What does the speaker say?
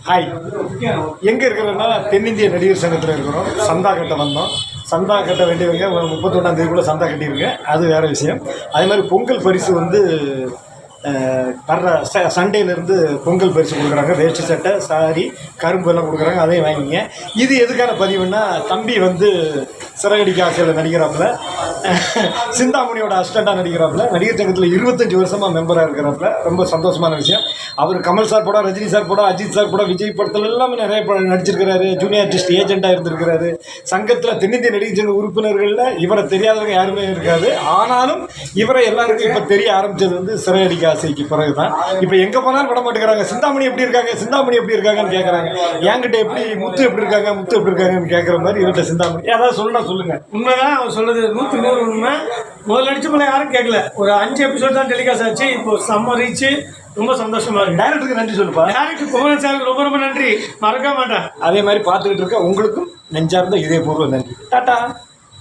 Hi, எங்கே இருக்கிறோன்னா தென்னிந்திய நடிகர் சங்கத்தில் இருக்கிறோம். சந்தா கட்ட வந்தோம். சந்தா கட்ட வேண்டியவங்க 31ஆம் தேதிக்குள்ளே சந்தா கட்டியிருங்க, அது வேறு விஷயம். அதே மாதிரி பொங்கல் பரிசு வந்து வர்ற சண்டேலேருந்து பொங்கல் பரிசு கொடுக்குறாங்க. வேஷ்டி சட்டை, சாரி, கரும்பு எல்லாம் கொடுக்குறாங்க, அதையும் வாங்கிங்க. இது எதுக்கான பதிவுன்னா, தம்பி வந்து சிறகடிக்க ஆசையில் நடிக்கிறாப்புல, சிந்தாமணியோட அசிஸ்டண்ட்டாக நடிக்கிறாப்புல, நடிகர் சங்கத்தில் 25 வருஷமாக மெம்பராக இருக்கிறாப்புல. ரொம்ப சந்தோஷமான விஷயம். அவர் கமல் சார் படம், ரஜினி சார் படம், அஜித் சார் படம், விஜய் படத்தில் எல்லாமே நிறைய படம் நடிச்சிருக்கிறாரு. ஜூனியர் ஆர்டிஸ்ட் ஏஜென்ட்டாக இருந்திருக்கிறாரு. சங்கத்தில் தென்னிந்திய நடிகர் சங்க உறுப்பினர்களில் இவரை தெரியாதவங்க யாருமே இருக்காது. ஆனாலும் இவரை எல்லாருக்கும் இப்போ தெரிய ஆரம்பித்தது வந்து சிறகடிக்க ஆசைக்கு பிறகு தான். இப்போ எங்கே போனாலும் விட மாட்டேங்கிறாங்க. சிந்தாமணி எப்படி இருக்காங்க, சிந்தாமணி எப்படி இருக்காங்கன்னு கேட்குறாங்க. என்கிட்ட எப்படி முத்து எப்படி இருக்காங்க, முத்து எப்படி இருக்காங்கன்னு கேட்குற மாதிரி இவர்கிட்ட சிந்தாமணி ஏதாவது சொல்லணும் சொல்லுங்க. உண்மைதான் அவர் சொல்றது 100% உண்மை. முதல்ல நடிச்ச போல யாரும் கேட்கல. ஒரு 5 எபிசோட் தான் டெலிகாஸ்ட் ஆச்சு. இப்போ செம்ம ரீச். ரொம்ப சந்தோஷமா இருக்கு. டைரக்டருக்கு நன்றி சொல்லுப்பா. டேரக்டர் குமரன் சாருக்கு ரொம்ப ரொம்ப நன்றி, மறக்க மாட்டேன். அதே மாதிரி பார்த்துக்கிட்டு இருக்க உங்களுக்கும் நெஞ்சார்ந்த இதயபூர்வ நன்றி. டாடா.